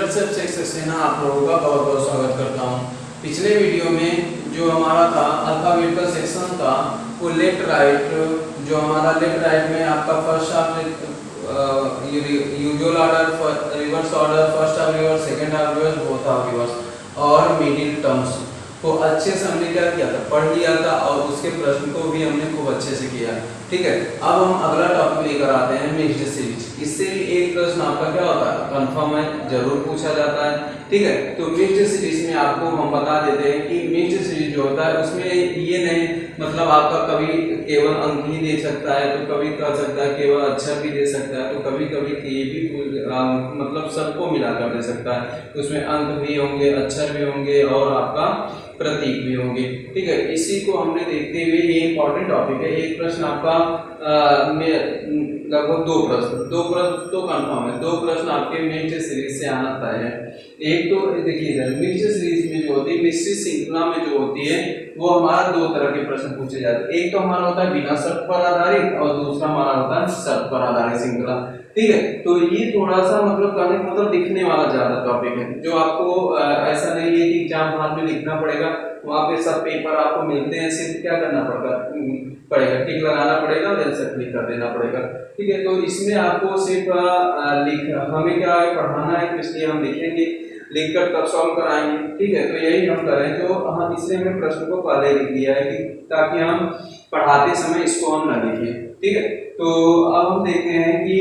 Triple sex Saxena आप लोगों का बहुत बहुत स्वागत करता हूँ। पिछले वीडियो में जो हमारा था अल्फाबेटिकल सेक्शन था वो लेफ्ट राइट, जो हमारा लेफ्ट राइट में आपका first half usual order, reverse order, first half reverse, second half reverse, fourth half reverse और मिडिल टर्म्स को अच्छे से हमने क्या किया था, पढ़ लिया था और उसके प्रश्न को भी हमने खूब अच्छे से किया। ठीक है, अब हम अगला टॉपिक लेकर आते हैं मिक्स्ड सीरीज। इससे भी एक प्रश्न आपका क्या होता है, कंफर्म है, जरूर पूछा जाता है। ठीक है, तो मिक्स्ड सीरीज में आपको हम बता देते हैं कि मिक्स्ड सीरीज जो होता है उसमें ये नहीं मतलब आपका कभी केवल अंक ही दे सकता है, तो कभी कर सकता है केवल अक्षर भी दे सकता है, तो कभी कभी ये भी मतलब सबको मिलाकर दे सकता है। तो उसमें अंक भी होंगे, अक्षर भी होंगे और आपका प्रतीक भी होंगे। ठीक है, इसी को हमने देखते हुए ये इंपॉर्टेंट टॉपिक है। एक प्रश्न आपका लगभग दो प्रश्न तो कंफर्म है, दो प्रश्न आपके मिक्स्ड सीरीज से आना तय है। एक तो देखिए मिक्स्ड सीरीज में जो होती है, मिश्रित श्रृंखला में जो होती है वो हमारा दो तरह के प्रश्न पूछे जाते हैं। एक तो हमारा होता है बिना शर्त पर आधारित और दूसरा हमारा होता है शर्त पर आधारित श्रृंखला। ठीक है, तो ये थोड़ा सा मतलब कहने का मतलब दिखने वाला ज्यादा टॉपिक है, जो आपको ऐसा नहीं है कि एग्जाम हॉल में लिखना पड़ेगा, वहाँ पे सब पेपर आपको मिलते हैं, सिर्फ क्या करना पड़ेगा टिक लगाना पड़ेगा और आंसर क्लिक कर देना पड़ेगा। ठीक है, तो इसमें आपको सिर्फ हमें क्या है पढ़ाना है, तो इसलिए हम लिखेंगे, लिखकर तब सॉल्व कराएंगे। ठीक है, तो यही हम करें, तो हम इसलिए हमने प्रश्न को पहले लिख दिया है कि ताकि हम पढ़ाते समय इसको हम न लिखें। ठीक है, तो अब हम देखते हैं कि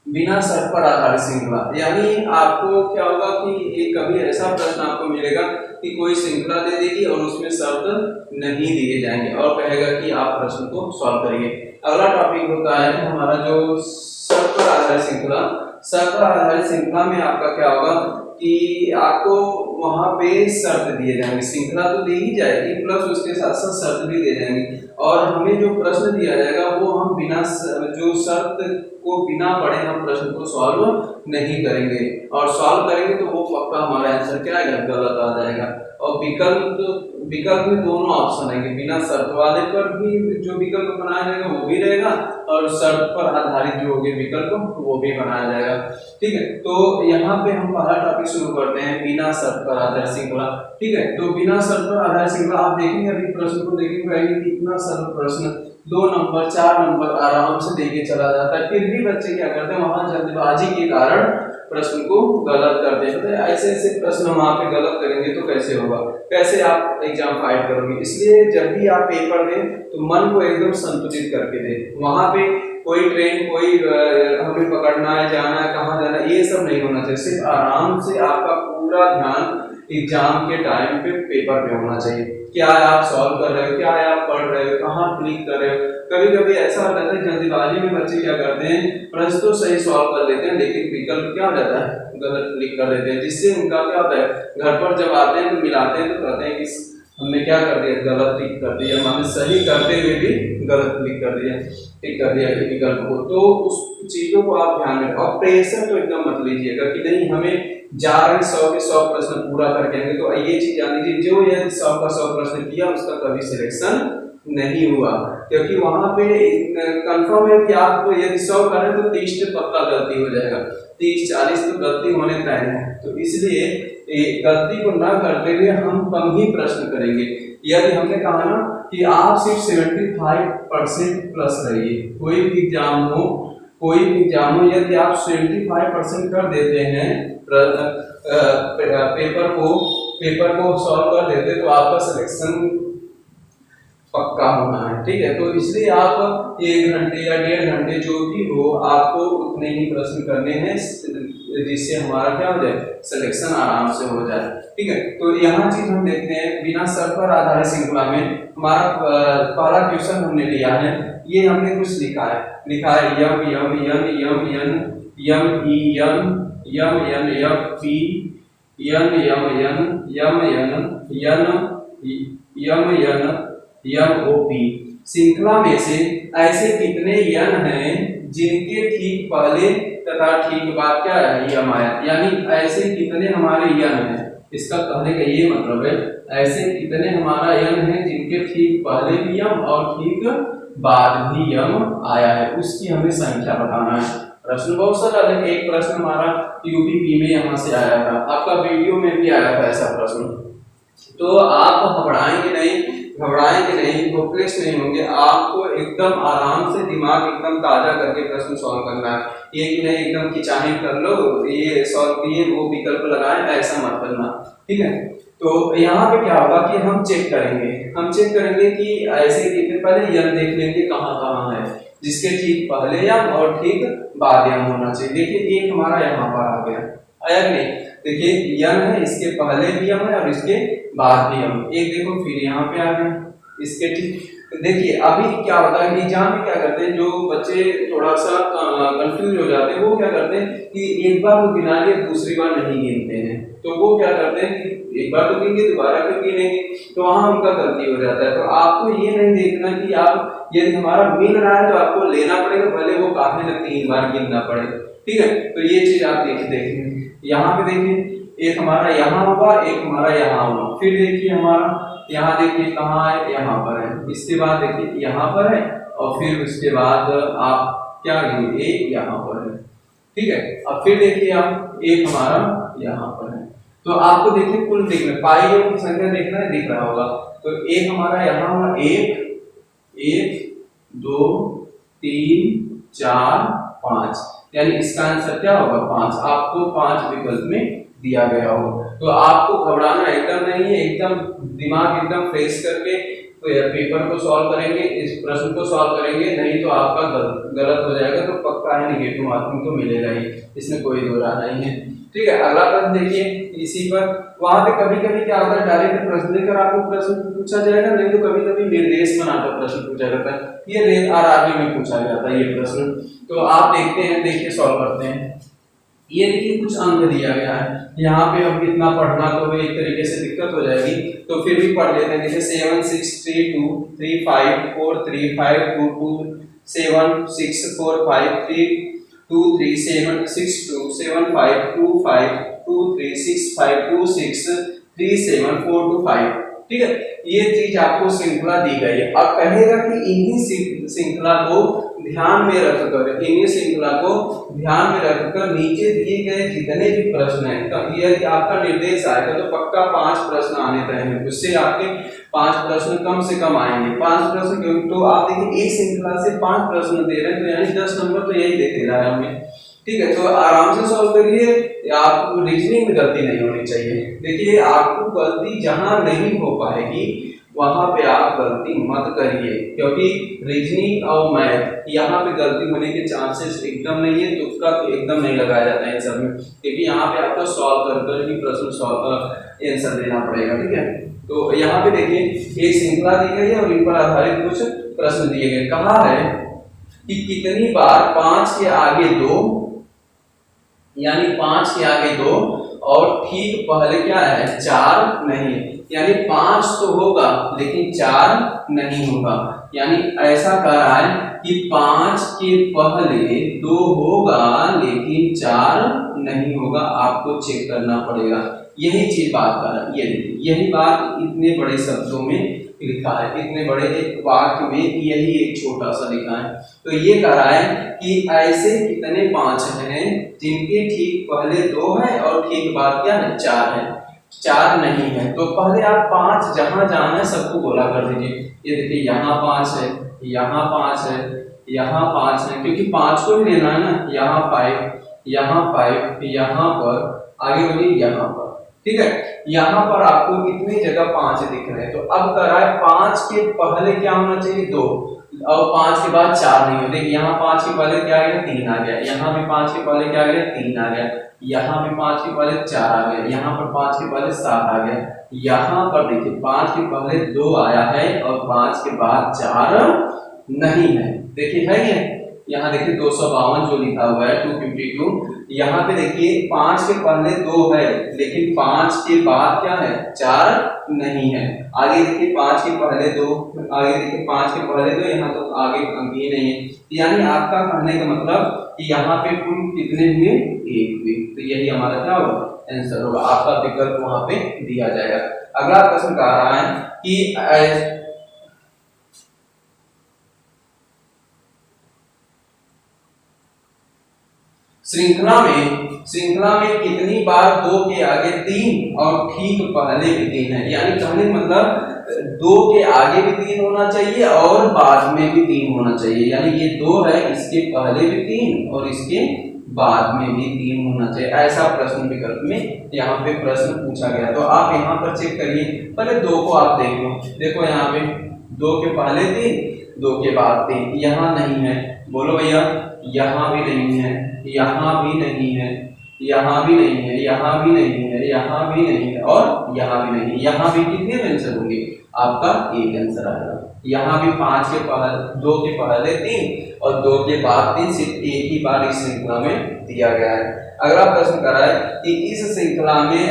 बिना शर्त पर आधारित श्रृंखला, यानी आपको क्या होगा कि एक कभी ऐसा प्रश्न आपको मिलेगा कि कोई श्रृंखला दे देगी और उसमें शर्त नहीं दिए जाएंगे और कहेगा कि आप प्रश्न को सॉल्व करिए। अगला टॉपिक होता है हमारा जो शर्त पर आधारित श्रृंखला। शर्त पर आधारित श्रृंखला में आपका क्या होगा कि आपको वहां पे शर्त दिए जाएंगे, श्रृंखला तो दी ही जाएगी प्लस उसके साथ साथ शर्त भी दे जाएंगी और हमें जो प्रश्न दिया जाएगा वो हम बिना जो शर्त को बिना पढ़े हम प्रश्न को सॉल्व नहीं करेंगे, और सॉल्व करेंगे तो वो पक्का हमारा आंसर क्या आएगा, गलत आ जाएगा। और विकल्प में दोनों ऑप्शन आएंगे, बिना शर्त वाले पर भी जो विकल्प बनाया जाएगा वो भी रहेगा और शर्त पर आधारित जो होंगे विकल्प वो भी बनाया जाएगा। ठीक है, तो यहाँ पे हम पहला टॉपिक शुरू करते हैं, बिना शर्त पर आधारित श्रृंखला। ठीक है, तो बिना शर्त पर आधारित श्रृंखला आप देखेंगे, अभी प्रश्न को देखेंगे कितना सरल प्रश्न, 2 नंबर 4 नंबर आराम से देके चला जाता है, फिर भी बच्चे क्या करते हैं वहां जल्दबाजी के कारण प्रश्न को गलत कर देते हैं। ऐसे ऐसे प्रश्न हम वहां पे गलत करेंगे तो कैसे होगा, कैसे आप एग्जाम फाइट करोगे। इसलिए जब भी आप पेपर दें तो मन को एकदम संतुलित करके दें, वहां पे कोई ट्रेन कोई हमें पकड़ना है, जाना है, कहाँ जाना है, ये सब नहीं होना चाहिए। सिर्फ आराम से आपका पूरा ध्यान एग्जाम के टाइम पे पेपर पे होना चाहिए, क्या आप सॉल्व कर रहे हो, क्या आप पढ़ रहे हो, कहाँ क्लिक कर रहे हो। कभी कभी ऐसा होता है जल्दीबाजी में बच्चे क्या करते हैं, प्रश्न तो सही सॉल्व कर लेते हैं लेकिन विकल्प क्या हो जाता है, गलत क्लिक कर देते हैं, जिससे उनका क्या होता है घर पर जब आते हैं तो मिलाते हैं तो कहते हैं कि हमने क्या कर दिया, गलत क्लिक कर दिया, हमने सही करते हुए भी गलत क्लिक कर दिया, टिक कर दिया विकल्प को। तो उस चीजों को आप ध्यान में और प्रेशर तो एकदम मत लीजिएगा कि नहीं हमें जा रहे 100 के 100 प्रश्न पूरा करके आएंगे। तो ये चीज जान लीजिए, जो यदि 100 का 100 प्रश्न किया उसका कभी सिलेक्शन नहीं हुआ, क्योंकि वहां पे कंफर्म है कि आप यदि 100 करें तो 30 पे पक्का गलती हो जाएगा, 30-40 तो गलती होने तय है। तो इसलिए गलती को ना करते हुए हम कम ही प्रश्न करेंगे। यदि हमने कहा ना कि आप सिर्फ 75% प्लस रहिए, कोई भी एग्जाम हो यदि आप 75% कर देते हैं पेपर को सॉल्व कर देते तो आपका सिलेक्शन पक्का होना है। ठीक है, तो इसलिए आप 1 घंटे या 1.5 घंटे जो भी हो आपको उतने ही प्रश्न करने हैं जिससे हमारा क्या हो जाए, सिलेक्शन आराम से हो जाए। ठीक है, तो यहाँ चीज हम देखते हैं बिना शर्त पर आधारित श्रृंखला में हमारा पहला क्वेश्चन हमने लिया है, ये हमने कुछ लिखा है यम यम यन यम यन यम ई यम यन यम पी यन यम यन यम यन यम यन यम ओ पी। श्रृंखला में से ऐसे कितने यन हैं जिनके ठीक पहले तथा ठीक बाद क्या है, यम आया, यानी ऐसे कितने हमारे यन हैं, इसका कहने का ये मतलब है ऐसे कितने हमारा यन है जिनके ठीक पहले भी यम और ठीक बाद भी यम आया है, उसकी हमें संख्या बताना है। प्रश्न बहुत सरल है। एक प्रश्न हमारा यूपीपी में यहाँ से आया था, आपका वीडियो में भी आया था ऐसा प्रश्न। तो आप घबराएंगे नहीं, होपलेस नहीं होंगे। आपको एकदम आराम से दिमाग एकदम ताजा करके प्रश्न सॉल्व करना है। ये कि नहीं एकदम खिंचानी कर लो, ये सॉल्व किए वो विकल्प लगाएं, ऐसा मत करना, ठीक है। तो यहाँ पे क्या होगा कि हम चेक करेंगे कि ऐसे कि पहले यम देख लेंगे कहाँ कहाँ है, जिसके ठीक पहले यम और ठीक बाद यम होना चाहिए। देखिए एक हमारा यहाँ पर आ गया, आया नहीं, देखिए यम है, इसके पहले भी यम है और इसके बाद भी यम। एक देखो फिर यहाँ पे आ गया, इसके ठीक। देखिए अभी क्या होता है कि एग्जाम में क्या करते हैं, जो बच्चे थोड़ा सा कंफ्यूज हो जाते हैं, वो क्या करते हैं कि एक बार वो गिना लिए दूसरी बार नहीं गिनते हैं। तो वो क्या करते हैं कि एक बार तो गिनेंगे दोबारा क्यों गिनेंगे, तो वहां उनका गलती हो जाता है। तो आपको ये नहीं देखना कि आप यदि हमारा मिल रहा है तो आपको लेना पड़ेगा, भले वो काफी ना 3 बार गिनना पड़े, ठीक है। तो ये चीज आप देखें, यहाँ पे देखिए एक हमारा यहाँ हुआ, एक हमारा यहाँ हुआ, फिर देखिए हमारा यहाँ देखिए कहाँ है, यहाँ पर है, इसके बाद देखिए यहाँ पर है, और फिर उसके बाद आप क्या गिने, एक यहाँ पर है, ठीक है। अब फिर देखिए आप एक हमारा यहाँ पर है। तो आपको देखिए कुल देखना, पाई की संख्या देखना है, दिख रहा होगा। तो एक हमारा यहाँ हुआ, एक 2 3 4 5, यानी इसका आंसर क्या होगा 5। आपको 5 विकल्प में दिया गया हो, तो आपको घबराना एकदम नहीं है, एकदम दिमाग एकदम फ्रेश करके पेपर को सॉल्व करेंगे, इस प्रश्न को सॉल्व करेंगे, नहीं तो आपका गलत हो जाएगा, तो पक्का है नेगेटिव मार्किंग तो मिलेगा ही, इसमें कोई दो राय नहीं है, ठीक है। अगला प्रश्न देखिए, इसी पर वहां पे कभी कभी क्या होता है, डायरेक्ट प्रश्न देकर आपको प्रश्न पूछा जाएगा, नहीं तो कभी कभी निर्देश बनाकर प्रश्न पूछा जाता है। ये आरआरबी में पूछा जाता है ये प्रश्न। तो आप देखते हैं, देखिए सॉल्व करते हैं। ये देखिए कुछ अंक दिया गया है, यहाँ पे अब कितना पढ़ना तो एक तरीके से दिक्कत हो जाएगी, तो फिर भी पढ़ लेते हैं। जैसे 7 6 3 2 3 5 4 3 5 2 2 7 6 4 5 3 2 3 7 6 2 7 5 2 5 2 3 6 5 2 6 3 7 4 2 5, ठीक है। ये चीज आपको श्रृंखला दी गई है। अब कहेगा कि इन्हीं श्रृंखला को ध्यान में रखकर नीचे दिए गए जितने भी प्रश्न हैं, तो यदि आपका निर्देश आएगा तो पक्का 5 प्रश्न आने तय हैं, उससे आपके 5 प्रश्न कम से कम आएंगे। 5 प्रश्न क्यों, तो आप देखिए एक श्रृंखला से 5 प्रश्न दे रहे हैं, तो यानी 10 नंबर तो यही दे रहा है हमें, ठीक है। तो आराम से सॉल्व करिए, आपको रीजनिंग में गलती नहीं होनी चाहिए। देखिए आपको गलती जहां नहीं हो पाएगी वहां पे आप गलती मत करिए, क्योंकि रीजनिंग और मैथ यहाँ पे गलती होने के चांसेस एकदम नहीं है, तुक्का तो एकदम नहीं लगाया जाता है इन सब में, क्योंकि यहाँ पे आपको सॉल्व कर ही प्रश्न आंसर देना पड़ेगा, ठीक है। तो यहाँ पे देखिए एक श्रृंखला दी गई है और इन पर आधारित कुछ प्रश्न दिए गए। कहा है कि कितनी बार 5 के आगे 2, यानी 5 के आगे 2 और ठीक पहले क्या है 4 नहीं, यानी 5 तो होगा लेकिन 4 नहीं होगा। यानी ऐसा कह रहा है कि 5 के पहले 2 होगा लेकिन 4 नहीं होगा, आपको चेक करना पड़ेगा। यही चीज बात कर रहा है, ये देखिए यही बात इतने बड़े शब्दों में लिखा है, इतने बड़े एक वाक्य में यही एक छोटा सा लिखा है। तो ये कह रहा है कि ऐसे कितने 5 हैं जिनके ठीक पहले 2 है और ठीक बाद क्या है 4 है, 4 नहीं है। तो पहले आप 5 जहां जाना है सबको गोला कर दीजिए। ये देखिए यहाँ 5 है, यहाँ 5 है, यहाँ 5 है, क्योंकि 5 को ही लेना है ना। यहाँ 5, यहाँ 5, यहाँ पर आगे बढ़िए, यहाँ पर, ठीक है। यहाँ पर आपको इतनी जगह 5 दिख रहे हैं। तो अब कह रहा है 5 के पहले क्या होना चाहिए 2, और 5 के बाद 4 नहीं हो। देखिए यहाँ 5 के पहले क्या आ गया 3 आ गया, यहाँ पे 5 के पहले क्या आ गया 3 आ गया, यहाँ पे 5 के पहले 4 आ गया, यहाँ पर 5 के पहले 7 आ गया, यहाँ पर देखिए 5 के पहले 2 आया है और 5 के बाद 4 नहीं है। देखिए है ये, यहाँ देखिए 252 जो लिखा हुआ है 252, यहाँ पे देखिए 5 के पहले 2 है लेकिन 5 के बाद क्या है 4 नहीं है। आगे देखिए 5 के पहले 2, आगे देखिए 5 के पहले 2, यहाँ तो आगे अंक ही नहीं है। यानी आपका कहने का मतलब कि यहाँ पे कुल कितने हुए 1 हुए। तो यही हमारा क्या होगा आंसर होगा, आपका विकल्प वहां पे दिया जाएगा। अगला प्रश्न कह रहा है कि श्रृंखला में कितनी बार 2 के आगे 3 और ठीक पहले भी 3 है, यानी कहने का मतलब 2 के आगे भी 3 होना चाहिए और बाद में भी 3 होना चाहिए, यानी ये 2 है, इसके पहले भी 3 और इसके बाद में भी 3 होना चाहिए। ऐसा प्रश्न विकल्प में यहाँ पे प्रश्न पूछा गया। तो आप यहाँ पर चेक करिए, पहले 2 को आप देख लो, देखो यहाँ पे 2 के पहले 3 2 के बाद 3, यहाँ नहीं है, बोलो भैया, यहाँ भी नहीं है, यहाँ भी नहीं है, यहाँ भी नहीं है, यहाँ भी नहीं है, यहाँ भी नहीं है और यहाँ भी नहीं है। यहाँ भी कितने आंसर होंगे? आपका एक आंसर आएगा। यहाँ भी 5 के पहले 2 के पहले 3 और 2 के बाद 3 सिर्फ एक ही बार इस श्रृंखला में दिया गया है। अगला प्रश्न कर रहा है कि इस श्रृंखला में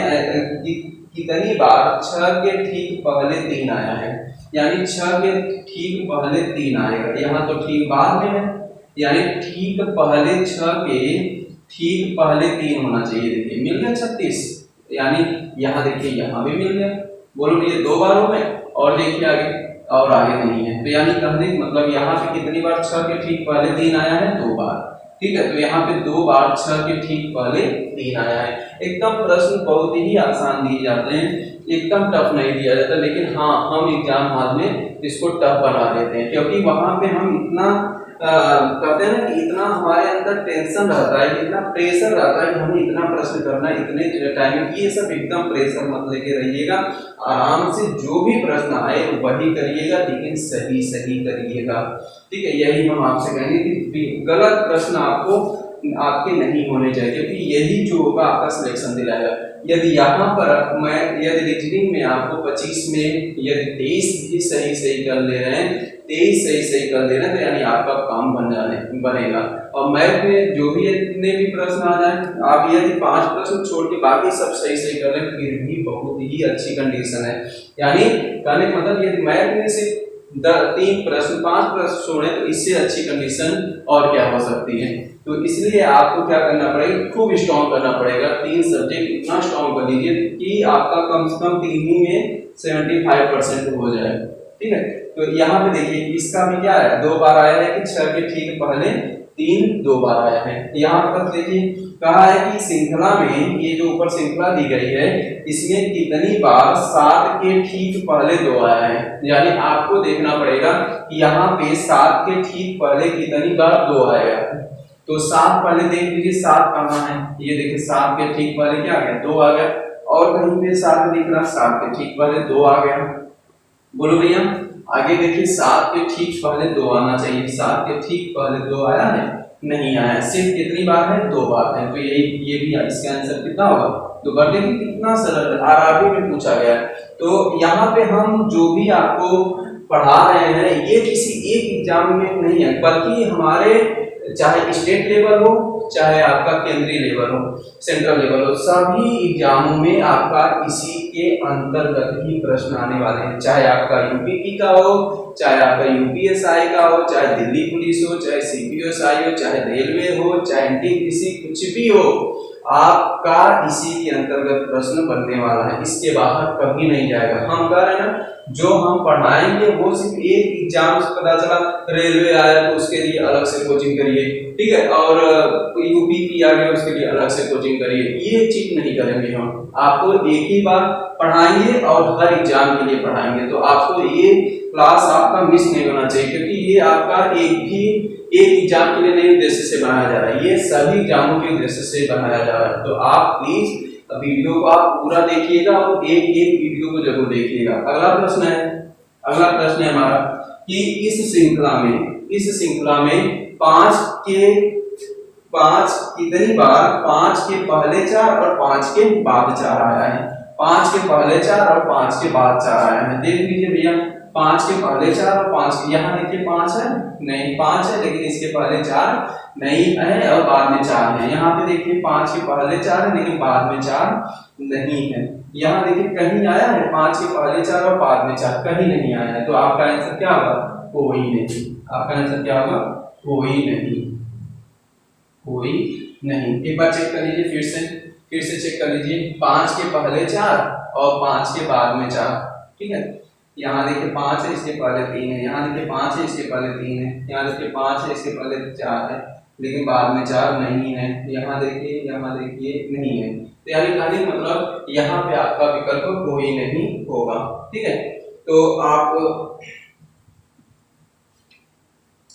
कितनी बार 6 के ठीक पहले 3 आया है, यानी 6 के ठीक पहले 3 आएगा, यहाँ तो ठीक बाद में है, यानी ठीक पहले 6 के ठीक पहले 3 होना चाहिए। देखिए मिल गया 36, यानी यहाँ देखिए यहाँ भी मिल गया, बोलो ये 2 बार हो गए और देखिए आगे और आगे नहीं है, तो यानी कहने मतलब यहाँ पे कितनी बार 6 के ठीक पहले 3 आया है? 2 बार, ठीक है। तो यहाँ पे 2 बार 6 के ठीक पहले 3 आया है। एकदम प्रश्न बहुत ही आसान दिए जाते हैं, एकदम टफ नहीं दिया जाता, लेकिन हाँ हम एग्जाम हॉल में इसको टफ बना देते हैं, क्योंकि वहां पे हम इतना कहते हैं ना कि इतना हमारे अंदर टेंशन रहता है, इतना प्रेशर रहता है कि हमें इतना प्रश्न करना है इतने टाइम में। ये सब एकदम प्रेशर मत लेके रहिएगा, आराम से जो भी प्रश्न आए वही करिएगा, लेकिन सही सही करिएगा, ठीक है। यही हम आपसे कहेंगे कि गलत प्रश्न आपके नहीं होने चाहिए, क्योंकि यही जो होगा आपका सिलेक्शन दिलाएगा। यदि यहाँ पर यदि रीजनिंग में आपको 25 में यदि 23 भी सही कर ले रहे हैं, 23 सही कर ले रहे हैं, तो यानी आपका काम बनेगा। और मैथ में जो भी इतने भी प्रश्न आ जाए, आप यदि 5 प्रश्न छोड़ के बाकी सब सही कर लें, फिर भी बहुत ही अच्छी कंडीशन है। यानी कहने का मतलब यदि मैथ में सिर्फ 3 प्रश्न 5 प्रश्न छोड़े, तो इससे अच्छी कंडीशन और क्या हो सकती है। तो इसलिए आपको क्या करना पड़ेगा, खूब स्ट्रॉन्ग करना पड़ेगा, 3 सब्जेक्ट इतना स्ट्रॉन्ग कर लीजिए कि आपका कम से कम 3 ही में 75% हो जाए, ठीक है। तो यहाँ पे देखिए इसका भी क्या है, 2 बार आया है कि 6 के ठीक पहले 3 2 बार आया है। यहाँ पर देखिए कहा है कि श्रृंखला में, ये जो ऊपर श्रृंखला दी गई है, इसमें कितनी बार 7 के ठीक पहले 2 आया है, यानी आपको देखना पड़ेगा कि यहाँ पे 7 के ठीक पहले कितनी बार 2 आएगा। तो 7 पहले देख लीजिए, 7 कहाँ है, ये देखिए 7 के ठीक पहले क्या आ गया, 2 आ गया, और कहीं पे 7 दिख रहा, 7 के ठीक पहले 2 आ गया, बोलो भैया। आगे देखिए 7 के ठीक पहले 2 आना चाहिए, 7 के ठीक पहले 2 आया है, नहीं आया, सिर्फ कितनी बार है, 2 बार है। तो ये भी इसका आंसर कितना होगा, 2 बार। देखिए कितना सरल, आरआरबी में पूछा गया है। तो यहाँ पे हम जो भी आपको पढ़ा रहे हैं, ये किसी एक एग्जाम में नहीं है, बल्कि हमारे चाहे स्टेट लेवल हो, चाहे आपका केंद्रीय लेवल हो, सेंट्रल लेवल हो, सभी एग्जामों में आपका इसी के अंतर्गत ही प्रश्न आने वाले हैं। चाहे आपका यूपीपी का हो, चाहे आपका यूपीएसआई का हो, चाहे दिल्ली पुलिस हो, चाहे सीपीएसआई हो, चाहे रेलवे हो, चाहे एनटीपीसी, कुछ भी हो, आपका इसी के अंतर्गत प्रश्न बनने वाला है, इसके बाहर कभी नहीं जाएगा। हम कह रहे हैं ना, जो हम पढ़ाएंगे वो सिर्फ एक एग्जाम से पता चला, रेलवे आया तो उसके लिए अलग से कोचिंग करिए, ठीक है, और यूपीपी आ गया उसके लिए अलग से कोचिंग करिए, ये चीज नहीं करेंगे हम। आपको एक ही बार पढ़ाएंगे और हर एग्जाम के लिए पढ़ाएंगे, तो आपको ये क्लास आपका मिस नहीं होना चाहिए, क्योंकि ये आपका एक एग्जाम के लिए नहीं उद्देश्य से बनाया जा रहा है, ये सभी एग्जामों के उद्देश्य से बनाया जा रहा है। तो आप प्लीज वीडियो को आप पूरा देखिएगा और एक वीडियो को जरूर देखिएगा। अगला प्रश्न है हमारा कि इस श्रृंखला में 5 कितनी बार 5 के पहले 4 और 5 के बाद 4 आया है। 5 के पहले 4 और 5 के बाद 4 आया है। देख लीजिए भैया, 5 के पहले 4 और 5 के, यहाँ देखिए 5 है, नहीं 5 है, लेकिन इसके पहले 4 नहीं है और बाद में 4 है। यहाँ पे देखिए 5 के पहले 4 है, लेकिन बाद में 4 नहीं है। यहाँ देखिए कहीं आया है 5 के पहले 4 और बाद में 4, कहीं नहीं आया है। तो आपका आंसर क्या होगा, कोई नहीं। आपका आंसर क्या होगा, कोई नहीं। एक बार चेक कर लीजिए, फिर से चेक कर लीजिए। 5 के पहले 4 और 5 के बाद में 4, ठीक है। यहाँ देखिए 5 है, इसके पहले 3 है, यहाँ देखिए 5 है, इसके पहले 3 है, यहाँ देखिए 5 है, इसके पहले 4 है, लेकिन बाद में 4 नहीं है। यहाँ देखिए नहीं है। तो यानी कहने का मतलब यहाँ पे आपका विकल्प कोई नहीं होगा। ठीक है, तो आप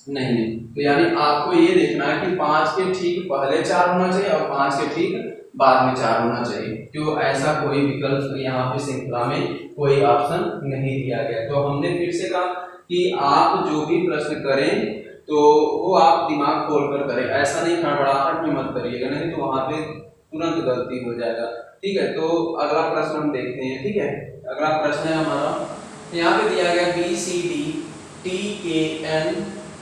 नहीं, तो यानी आपको ये देखना है कि 5 के ठीक पहले 4 होना चाहिए और 5 के ठीक बाद में 4 होना चाहिए। तो ऐसा कोई विकल्प यहाँ पे श्रृंखला में कोई ऑप्शन नहीं दिया गया। तो हमने फिर से कहा कि आप जो भी प्रश्न करें तो वो आप दिमाग खोल कर करें, ऐसा नहीं हड़बड़ाहट में मत करिएगा, नहीं तो वहां पे तुरंत गलती हो जाएगा। ठीक है, तो अगला प्रश्न हम देखते हैं। ठीक है, अगला प्रश्न है हमारा, यहाँ पे दिया गया BCD TKN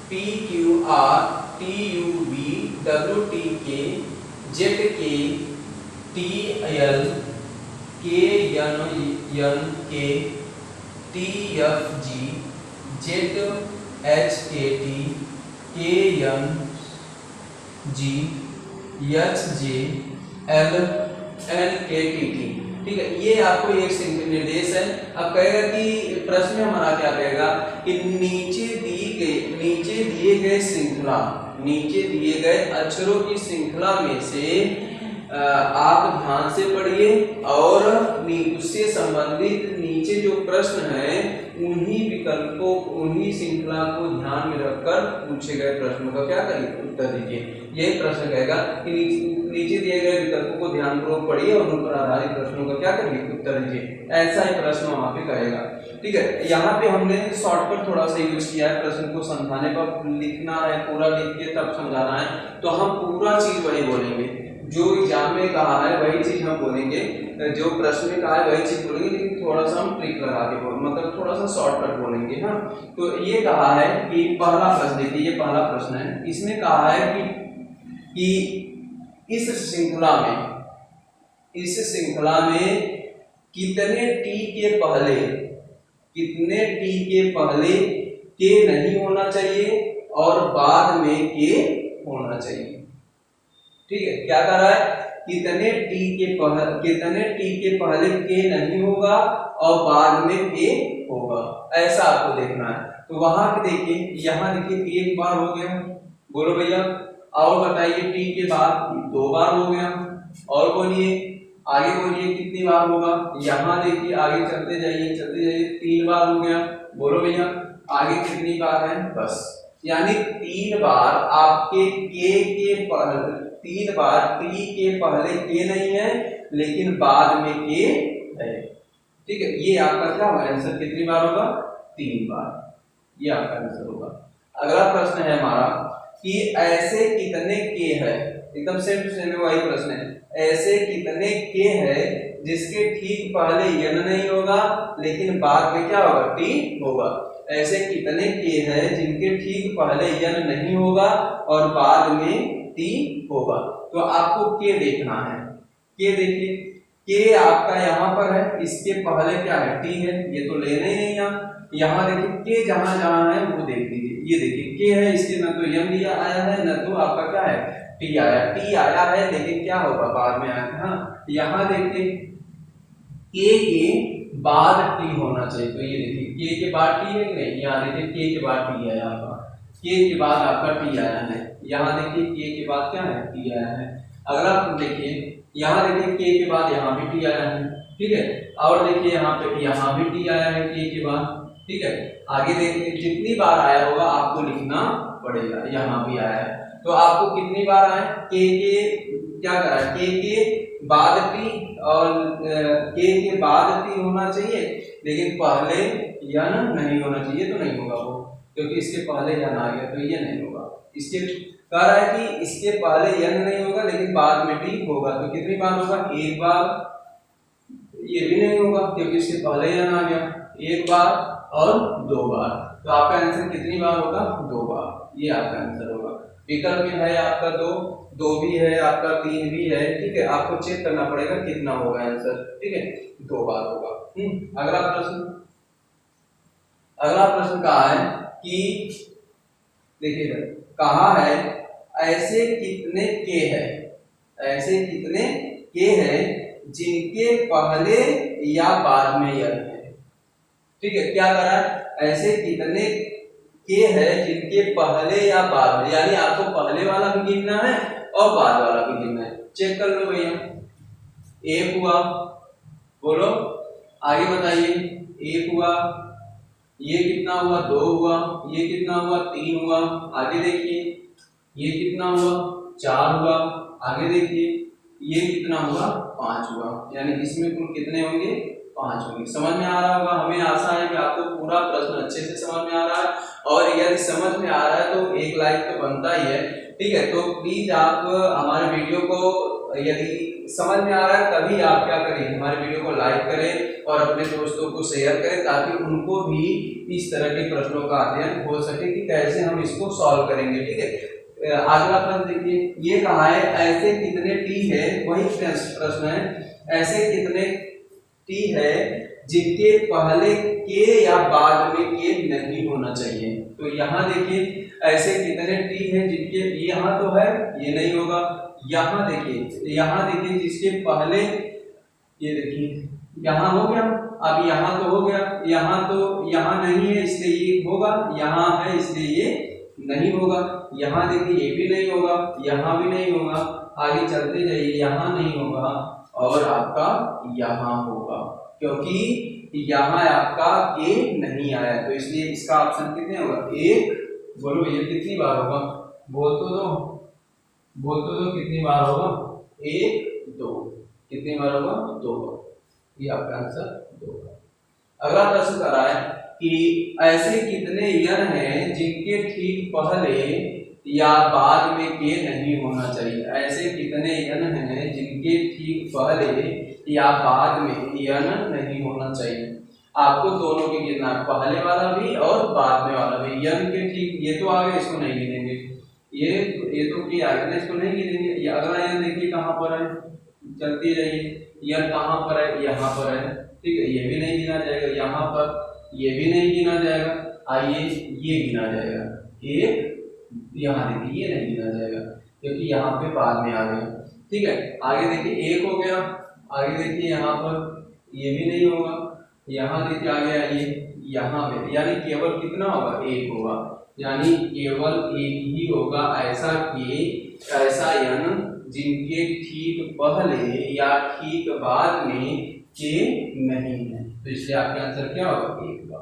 PQR TUV WTK ZK TL KNNK TFG ZHKT KNG HJ LNKTT। ठीक है, ये आपको एक निर्देश है। अब कहेगा कि प्रश्न में हमारा क्या कहेगा कि नीचे दिए गए श्रृंखला, नीचे दिए गए अक्षरों की श्रृंखला में से आप ध्यान से पढ़िए और उससे संबंधित नीचे जो प्रश्न है उन्हीं विकल्पों, उन्हीं श्रृंखला को ध्यान में रखकर पूछे गए प्रश्नों का क्या करिए, उत्तर दीजिए। यही प्रश्न कहेगा कि नीचे दिए गए विकल्पों को ध्यानपूर्वक पढ़िए और उन पर आधारित प्रश्नों का क्या करिए, उत्तर दीजिए। ऐसा ही प्रश्न वहां पे करेगा। ठीक है, यहाँ पे हमने शॉर्टकट थोड़ा सा यूज किया है, प्रश्न को समझाने पर लिखना है, पूरा लिख के तब समझाना है, तो हम पूरा चीज वही बोलेंगे जो एग्जाम में कहा है, वही चीज हम बोलेंगे, जो प्रश्न में कहा है वही चीज बोलेंगे, लेकिन थोड़ा सा हम ट्रिक लगा के मतलब थोड़ा सा शॉर्टकट बोलेंगे। हाँ, तो ये कहा है कि पहला प्रश्न देखिए, ये पहला प्रश्न है, इसमें कहा है कि इस श्रृंखला में कितने टी के पहले के नहीं होना चाहिए और बाद में के होना चाहिए। ठीक है, क्या कर रहा है, कितने टी के पहले के नहीं होगा और बाद में के होगा, ऐसा आपको देखना है। तो वहां पे देखिए, यहाँ देखिए एक बार हो गया, बोलो भैया, और बताइए टी के बाद 2 बार हो गया, और बोलिए आगे, बोलिए कितनी बार होगा। यहाँ देखिए आगे चलते जाइए 3 बार हो गया, बोलो भैया आगे कितनी बार है, बस। यानी 3 बार आपके पहले, 3 बार टी के पहले के नहीं है लेकिन बाद में के है। ठीक है, ये आपका क्या होगा, आंसर कितनी बार होगा, 3 बार, ये आपका आंसर होगा। अगला प्रश्न है हमारा कि ऐसे कितने के है, एकदम सेम टू सेम वही प्रश्न है, ऐसे कितने के है जिसके ठीक पहले यन नहीं होगा लेकिन बाद में क्या होगा, टी होगा। ऐसे कितने के है जिनके ठीक पहले यन नहीं होगा और बाद में टी होगा। तो आपको के देखना है, के देखिए, के आपका यहाँ पर है, इसके पहले क्या है, टी है, ये तो लेना ही नहीं। यहाँ देखिए के जहां जहां है वो देख लीजिए, ये देखिए के है, इसके न तो यम दिया आया है न तो आपका क्या है, टी आया है, लेकिन क्या होगा, बाद में आया। हाँ, यहाँ देखिए के बाद टी होना चाहिए, तो ये देखिए के के बाद टी है कि नहीं, यहाँ देखिए के के बाद टी है, आपका के के बाद आपका टी आया है, यहाँ देखिए के के बाद क्या है, टी आया है। अगला देखिए, यहाँ देखिए के के बाद यहाँ भी टी आया है। ठीक है, और देखिए यहाँ पे यहाँ भी टी आया है के के बाद। ठीक है, आगे देखिए जितनी बार आया होगा आपको लिखना पड़ेगा, यहाँ भी आया है, तो आपको कितनी बार आए, के क्या करा है, के बाद टी और के बाद टी होना चाहिए लेकिन पहले यन नहीं होना चाहिए, तो नहीं होगा वो, क्योंकि इसके पहले यन आ गया तो ये नहीं होगा। इसके कह रहा है कि इसके पहले यन नहीं होगा लेकिन बाद में टी होगा, तो कितनी बार होगा, 1 बार, ये भी नहीं होगा क्योंकि इसके पहले यन आ गया, 1 बार और 2 बार, तो आपका आंसर कितनी बार होगा, 2 बार, ये आपका आंसर होगा। विकल्प में है आपका 2 भी है, आपका 3 भी है। ठीक है, आपको चेक करना पड़ेगा कितना होगा आंसर। ठीक है, 2 बार होगा। अगला प्रश्न कहा है कि देखिए, कहा है ऐसे कितने के है जिनके पहले या बाद में यन है। ठीक है, क्या कर रहा है, ऐसे कितने के है जिनके पहले या बाद में, यानी आपको पहले वाला भी गिनना है और बाद वाला भी गिनना है। चेक कर लो भैया, एक हुआ, बोलो आगे बताइए, एक हुआ, ये कितना हुआ, दो हुआ, ये कितना हुआ, तीन हुआ, आगे देखिए, ये कितना हुआ, चार हुआ, आगे देखिए, ये कितना हुआ, पांच हुआ, यानी इसमें कुल कितने होंगे, पांच होंगे। समझ में आ रहा होगा, हमें आशा है कि आपको पूरा प्रश्न अच्छे से समझ में आ रहा है, और यदि समझ में आ रहा है तो एक लाइक तो बनता ही है, ठीक है। तो प्लीज आप हमारे वीडियो को, यदि समझ में आ रहा है तभी आप क्या करें, हमारे वीडियो को लाइक करें और अपने दोस्तों को शेयर करें, ताकि उनको भी इस तरह के प्रश्नों का अध्ययन हो सके कि कैसे हम इसको सॉल्व करेंगे, ठीक है। अगला प्रश्न देखिए, ये कहा है ऐसे कितने टी है, वही प्रश्न है, ऐसे कितने टी है जिनके पहले के या बाद में के नहीं होना चाहिए। तो यहाँ देखिए, ऐसे कितने टी है जिनके, यहाँ तो है, ये नहीं होगा, यहाँ देखिए जिसके पहले, ये देखिए यहाँ हो गया, अब यहाँ तो हो गया, यहाँ तो यहाँ नहीं है इसलिए ये होगा, यहाँ है इसलिए ये नहीं होगा, यहाँ देखिए ये भी नहीं होगा, यहाँ भी नहीं होगा, आगे चलते जाइए, यहाँ नहीं होगा और आपका यहाँ होगा, क्योंकि यहाँ आपका के नहीं आया, तो इसलिए इसका ऑप्शन कितने होगा, एक। बोलो भैया कितनी बार होगा, बोल तो दो कितनी बार होगा, एक, दो, कितनी बार होगा, दो बार, ये आपका आंसर दो बार। अगला प्रश्न कर रहा है कि ऐसे कितने यन हैं जिनके ठीक पहले या बाद में के नहीं होना चाहिए। ऐसे कितने यन हैं जिनके ठीक पहले या बाद में यन नहीं होना चाहिए। आपको दोनों के गिनना है, पहले वाला भी और बाद में वाला भी। यन के ठीक, ये तो आगे, इसको नहीं गिनेंगे, ये तो की आगे ना, इसको नहीं गिनेंगे। ये अगला यन देखिए कहाँ पर है, चलती जाइए, यन कहाँ पर है, यहाँ पर है, ठीक है, ये भी नहीं गिना जाएगा, यहाँ पर ये भी नहीं गिना जाएगा, आइए ये गिना जाएगा, एक, यहाँ देखिए ये नहीं गिना जाएगा क्योंकि यहाँ पे बाद में आ गया, ठीक है। आगे देखिए एक हो गया, आगे देखिए यहाँ पर ये भी नहीं होगा, यहाँ देखिए आ गया ये, यहाँ पे, यानी केवल कितना होगा, एक होगा, यानी केवल एक ही होगा ऐसा कि ऐसा यन जिनके ठीक पहले या ठीक बाद में के नहीं है, तो इसलिए आपका आंसर क्या होगा, एक होगा।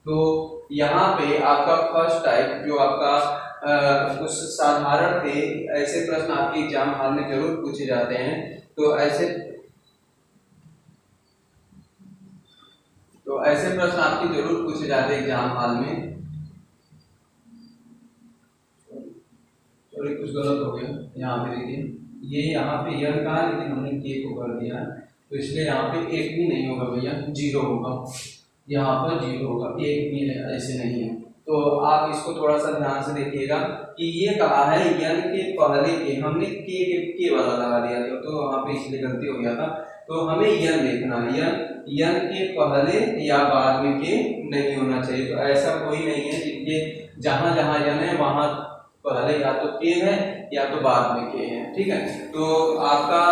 तो यहाँ पे आपका फर्स्ट टाइप जो आपका कुछ साधारण थे, ऐसे प्रश्न आपके एग्जाम हॉल में जरूर पूछे जाते हैं, तो ऐसे प्रश्न आपके जरूर पूछे जाते हैं एग्जाम हॉल में। सॉरी कुछ गलत हो गया, यहाँ पे देखिए, ये यहाँ पे यन कहा लेकिन हमने के को कर दिया है, तो इसलिए यहाँ पे एक भी नहीं होगा भैया, जीरो होगा, यहाँ पर जीरो होगा, एक भी ऐसे नहीं है। तो आप इसको थोड़ा सा ध्यान से देखिएगा कि ये कहा है यन के पहले के, हमने के वाला लगा दिया था, तो वहाँ पे इसलिए गलती हो गया था, तो हमें यन देखना है, यन के पहले या बाद में के नहीं होना चाहिए। तो ऐसा कोई नहीं है जिनके जहाँ जहाँ यन है वहाँ पहले या तो के है या तो बाद में के है, ठीक है। तो आपका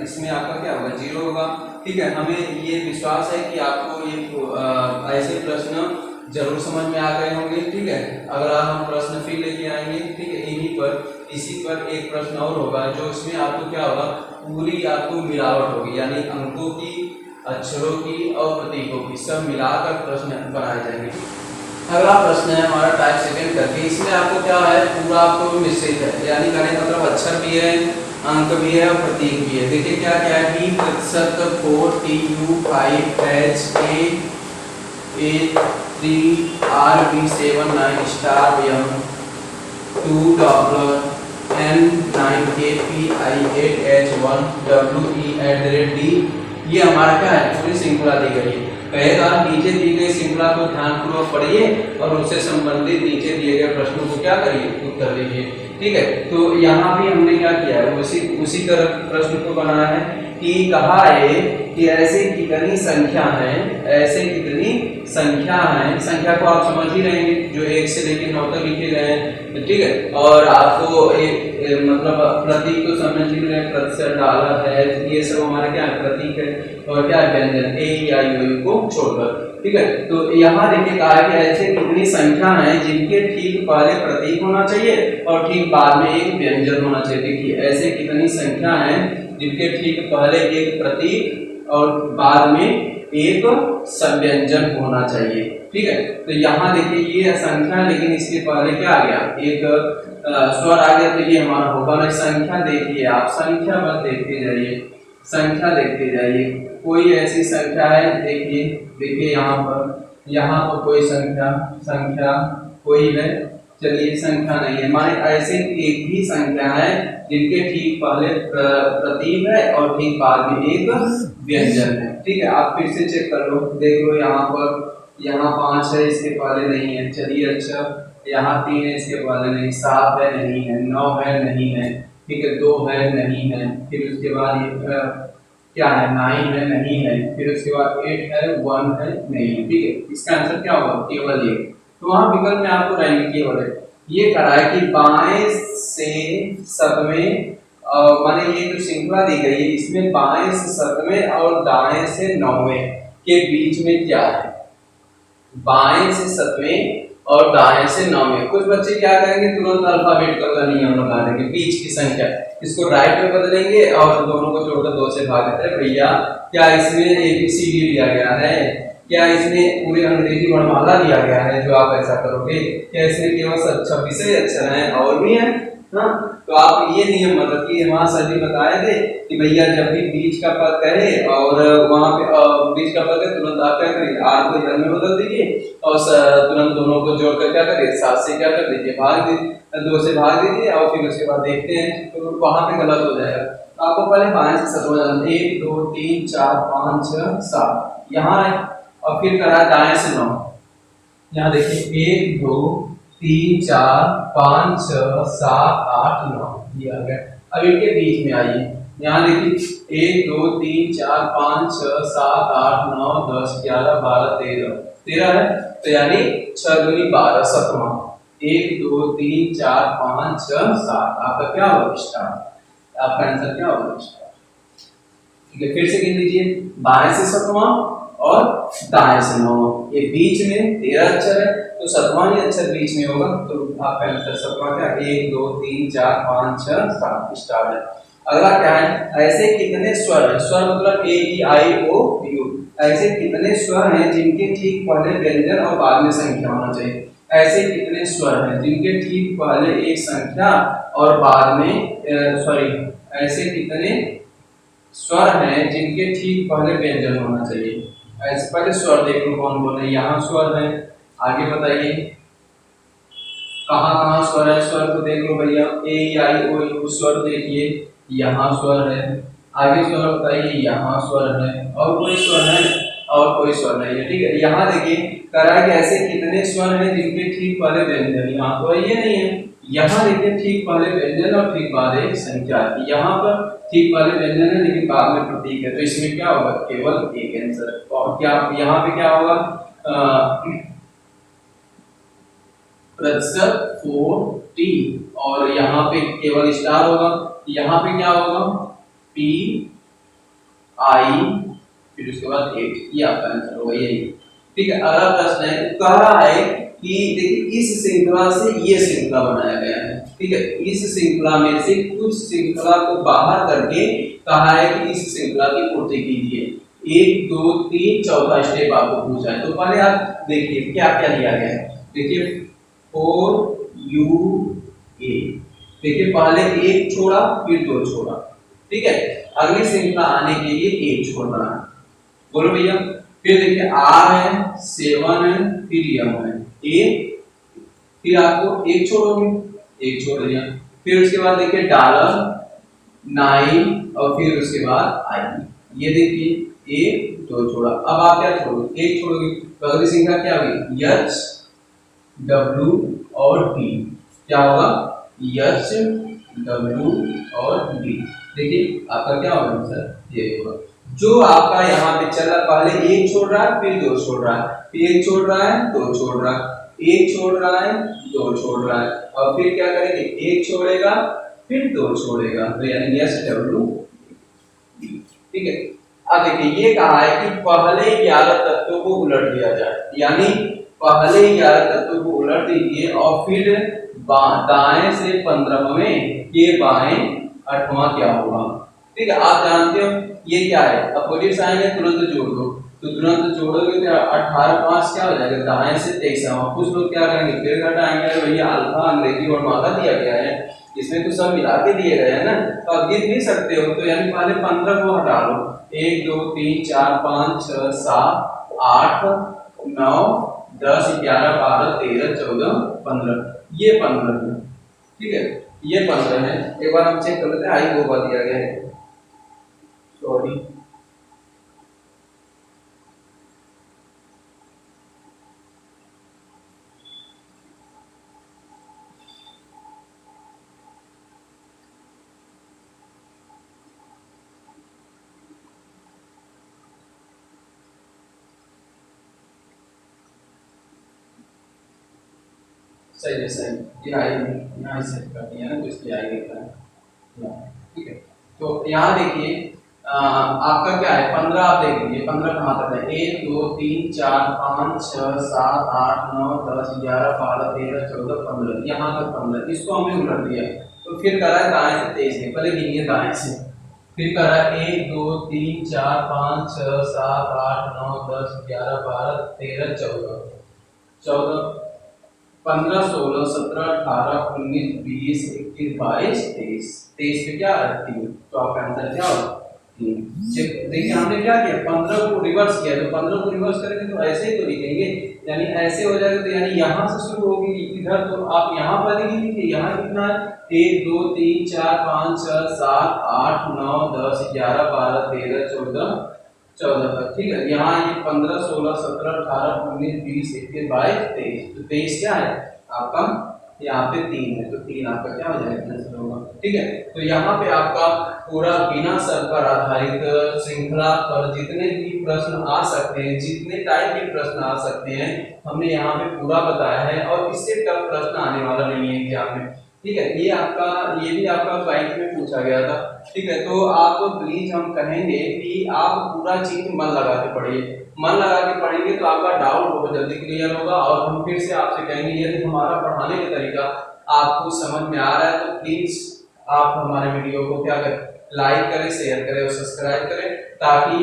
इसमें आपका क्या होगा, जीरो होगा, ठीक है। हमें ये विश्वास है कि आपको ये ऐसे प्रश्न जरूर समझ में आ गए होंगे, ठीक है। अगला हम प्रश्न फिर लेके आएंगे, ठीक है। इसी पर एक प्रश्न और होगा जो इसमें आपको क्या होगा, पूरी आपको मिलावट होगी, यानी अंकों की, अक्षरों की और प्रतीकों की सब मिलाकर प्रश्न बनाए जाएंगे। अगला प्रश्न है हमारा टाइप सेकंड करके, इसमें आपको क्या है, पूरा आपको मिश्रित है, यानी कहने मतलब अक्षर भी है, अंक भी है और प्रतीक भी है। देखिए क्या क्या है, बी प्रतिशत 4 TU 5 H A 3 R B 7 9 star M 2 N 9 K P I 8 H 1 W E @ D, ये हमारा क्या है, पूरी श्रृंखला दी गई है। कहेगा नीचे दी गई श्रृंखला को ध्यानपूर्वक पढ़िए और उससे संबंधित नीचे दिए गए प्रश्नों को क्या करिए, उत्तर दीजिए, ठीक है। तो यहाँ भी हमने क्या किया है, उसी तरह प्रश्न को बनाया है कि कहा है कि ऐसे कितनी संख्या है, ऐसे कितनी संख्या है, संख्या को आप समझ ही रहेंगे जो 1 से लेकर 9 तक लिखे गए हैं, ठीक है। और आपको एक मतलब प्रतीक तो समझ ही रहे, प्रतिशत, डॉलर है, ये सब हमारे क्या प्रतीक है, और क्या व्यंजन A E I O U को छोड़कर। ठीक है। तो यहाँ देखिए कहा है कि ऐसे कितनी संख्या है जिनके ठीक पहले प्रतीक होना चाहिए और ठीक बाद में एक व्यंजन होना चाहिए। देखिए ऐसे कितनी संख्या है जिनके ठीक पहले एक प्रतीक और बाद में एक संव्यंजन होना चाहिए। ठीक है। तो यहाँ देखिए ये संख्या है, लेकिन इसके पहले क्या आ गया, एक स्वर आ गया, तो ये हमारा होगा ना। संख्या देखिए आप, संख्या बस देखते जाइए, संख्या देखते जाइए। कोई ऐसी संख्या है, देखिए देखिए यहाँ पर कोई संख्या कोई है, चलिए संख्या नहीं है, माने ऐसे एक ही संख्या है जिनके ठीक पहले प्रतीक है और ठीक बाद में एक व्यंजन है। ठीक है, आप फिर से चेक कर लो, देख लो यहाँ 5 है, इसके पहले नहीं है, चलिए अच्छा, यहाँ 3 है, इसके पहले नहीं, 7 है नहीं है, 9 है नहीं है, ठीक है, 2 है नहीं है, फिर उसके बाद ये क्या है, 9 है नहीं है, फिर उसके बाद 8 है, 1 है नहीं है। ठीक है, इसका आंसर क्या होगा, केवल ये। तो वहां विकल्प में आपको रहेंगे केवल है। ये करा है कि बाएं से सतवें, माने ये जो श्रृंखला दी गई है इसमें बाएं से सतवें और दाएं से नौवें के बीच में क्या है, बाएं से सतवें और दाएं से नौवें। कुछ बच्चे क्या करेंगे, तुरंत अल्फाबेट का नियम लगा देंगे, बीच की संख्या इसको राइट में बदलेंगे और दोनों को जोड़कर 2 से भाग देते हैं। भैया क्या इसमें ABCD दिया गया है, क्या इसमें पूरे अंग्रेजी वर्णमाला दिया गया है जो आप ऐसा करोगे, क्या इसमें केवल 26 ही अक्षर हैं और भी हैं? हाँ, तो आप ये नियम मत रखिए। वहां सर जी बताए थे कि भैया जब भी बीच का पद कहे और वहां पे बीच का पद है, तुरंत आप क्या करिए, आर को इधर में बदल दीजिए और तुरंत दोनों को जोड़कर क्या करिए, 7 से क्या कर दीजिए, भाग दीजिए, 2 से भाग दीजिए और फिर उसके बाद देखते हैं, तो वहां पे गलत हो जाएगा। तो आपको पहले बाएं से सतवें जाना, 1 2 3 4 5 6 7 यहाँ है, और फिर करा दाएं से 9। यहाँ देखिए 1 2 3 4 5 6 7 8 9 ये आ गया। अब इनके बीच में आइए, यहाँ देखिए 1 2 3 4 5 6 7 8 9 10 11 12 13 है, तो यानी 6 दूनी 12 सतवां, 1 2 3 4 5 6 7, आपका क्या होगा, स्टार। आपका आंसर क्या होगा, स्टार। ठीक है, फिर से गिन लीजिए, बाएं से सतवां और दाएं से नौवां, ये बीच में 13 अक्षर है, तो सतवां ही अक्षर बीच में होगा, तो आपका आंसर सतवां क्या, 1 2 3 4 5 6 7 स्टार है। अगला क्या है, ऐसे कितने स्वर हैं, स्वर मतलब AEIOU, ऐसे कितने स्वर हैं जिनके ठीक पहले व्यंजन और बाद में संख्या होना चाहिए। ऐसे कितने स्वर हैं जिनके ठीक पहले एक संख्या और बाद में ऐसे कितने स्वर हैं जिनके ठीक पहले व्यंजन होना चाहिए। ऐसे पहले स्वर देख लो कौन कौन है, यहाँ स्वर है, आगे बताइए कहाँ कहाँ स्वर है, स्वर को देख लो भैया, AEIOU स्वर देखिए, यहाँ स्वर है, आगे स्वर बताइए, यहाँ स्वर है, और कोई स्वर है, और कोई स्वर नहीं है। ठीक है, यहाँ देखिए करा कि ऐसे कितने स्वर हैं जिनके ठीक पहले व्यंजन, यहाँ तो ये नहीं है, यहाँ देखिए ठीक पहले व्यंजन और ठीक बाद एक संख्या, यहाँ पर ठीक पहले व्यंजन है लेकिन बाद में प्रतीक है, तो इसमें क्या होगा, केवल एक आंसर। और क्या यहाँ पे क्या होगा, प्रतिशत 4T, और यहाँ पे केवल स्टार होगा, यहाँ पे क्या होगा, PI, फिर उसके बाद 8, ये आपका आंसर होगा यही। ठीक है, अगला प्रश्न है, कह रहा है कि देखिए इस श्रृंखला से ये श्रृंखला बनाया गया है। ठीक है, इस श्रृंखला में से कुछ श्रृंखला को बाहर करके कहा है कि इस श्रृंखला की पूर्ति कीजिए। 1 2 3 चौथा स्टेप आपको पूछा है, तो पहले आप देखिए क्या क्या दिया गया है। देखिए 4UA, देखिए पहले 1 छोड़ा फिर 2 छोड़ा। ठीक है, अगली श्रृंखला आने के लिए 1 छोड़ रहा है, बोलो भैया। फिर देखिए R है, 7 है, फिर M है, फिर आपको 1 छोड़ोगे, 1 छोड़ दिया, फिर उसके बाद देखिए डॉलर 9 और फिर उसके बाद I, ये देखिए 1 2 छोड़ा। अब आप क्या छोड़ोगे, 1 छोड़ोगे, तो अगली श्रृंखला क्या होगी, H W और D, क्या होगा, H W और D। देखिए आपका क्या होगा आंसर, ये होगा। जो आपका यहाँ पे चला, पहले 1 छोड़ रहा है फिर 2 छोड़ रहा है, फिर 1 छोड़ रहा है 2 छोड़ रहा है, 1 छोड़ रहा है 2 छोड़ रहा है, और फिर क्या करेंगे, 1 छोड़ेगा फिर 2 छोड़ेगा, तो यानी SW। ठीक है, अब देखिए ये कहा है कि पहले 11 तत्वों को उलट दिया जाए, यानी पहले 11 तत्वों को उलट दीजिए और फिर दाएं से 15वें के बाएं 8वां क्या होगा। ठीक है, आप जानते हो ये क्या है, अपोजिट साइन है, तुरंत जोड़ दो, तो तुरंत जोड़ोगे तो 18 5 क्या हो जाएगा, दाएं से 23वां। कुछ लोग क्या करेंगे फिर घटाएंगे, भैया अल्फा अंग्रेजी और मादा दिया गया है, इसमें तो सब मिला के दिए गए हैं ना, तो आप गिन नहीं सकते हो, तो यानी पहले 15 को हटा लो, 1 2 3 4 5 6 7 8 9 10 11 12 13 14 15, ये 15 है। ठीक है, ये 15 है। एक बार हम चेक कर लेते हैं, आई 2 बार दिया गया है, सॉरी। सही है, सही, ये आई यहाँ सेट कर दिया ना, तो इसलिए आई लिखा है। ठीक है, तो यहाँ देखिए आपका क्या है 15, आप देख लीजिए 15 कहाँ तक है, 1 2 3 4 5 6 7 8 9 10 11 12 13 14 15, यहाँ तक 15, इसको हमने उलट दिया, तो फिर करा है दाएं से 23, पहले गिनिए दाएं से, फिर करा 1 2 3 4 5 6 7 8 9 10 11 12 13 14 14 15 16 17 18 19 20 21 22 23, 23 पे क्या है 3, तो आपका आंसर क्या होगा 3। देखिए हमने क्या किया 15 को रिवर्स किया, तो 15 को रिवर्स करेंगे तो ऐसे ही तो लिखेंगे, यानी ऐसे हो जाएगा, तो यानी यहाँ से शुरू होगी इधर, तो आप यहाँ पर ही लिखिए, यहाँ कितना है 1 2 3 4 5 6 7 8 9 10 11 12 13 14 14 तक। ठीक है, यहाँ ये 15 16 17 18 19 20 21 22 23, तो 23 क्या है आपका, यहाँ पे 3 है, तो 3 आपका क्या हो जाएगा आंसर होगा। ठीक है, तो यहाँ पे आपका पूरा बिना सर पर आधारित श्रृंखला पर जितने भी प्रश्न आ सकते हैं, जितने टाइप के प्रश्न आ सकते हैं, हमने यहाँ पे पूरा बताया है, और इससे टफ प्रश्न आने वाला नहीं है एग्जाम में। ठीक है, ये आपका, ये भी आपका बैंक में पूछा गया था। ठीक है, तो आप प्लीज हम कहेंगे कि आप पूरा चीज मन लगा के पढ़िए, मन लगा के पढ़ेंगे तो आपका डाउट बहुत जल्दी क्लियर होगा, और हम फिर से आपसे कहेंगे यदि हमारा पढ़ाने का तरीका आपको समझ में आ रहा है तो प्लीज आप हमारे वीडियो को क्या करें, लाइक करें, शेयर करें और सब्सक्राइब करें, ताकि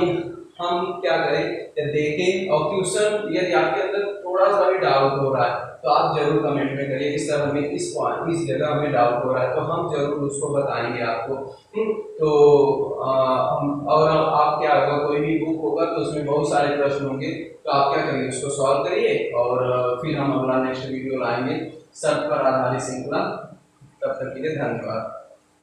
हम क्या करें देखें, और क्वेश्चन यदि आपके अंदर थोड़ा सा भी डाउट हो रहा है तो आप जरूर कमेंट में करिए कि सर हमें इस पॉइंट, इस जगह हमें डाउट हो रहा है, तो हम जरूर उसको बताएंगे आपको। तो और आप क्या होगा, कोई भी बुक होगा तो उसमें बहुत सारे प्रश्न होंगे, तो आप क्या करिए उसको सॉल्व करिए, और फिर हम अगला नेक्स्ट वीडियो लाएंगे सब पर आधारित श्रृंखला। तब तक के लिए धन्यवाद।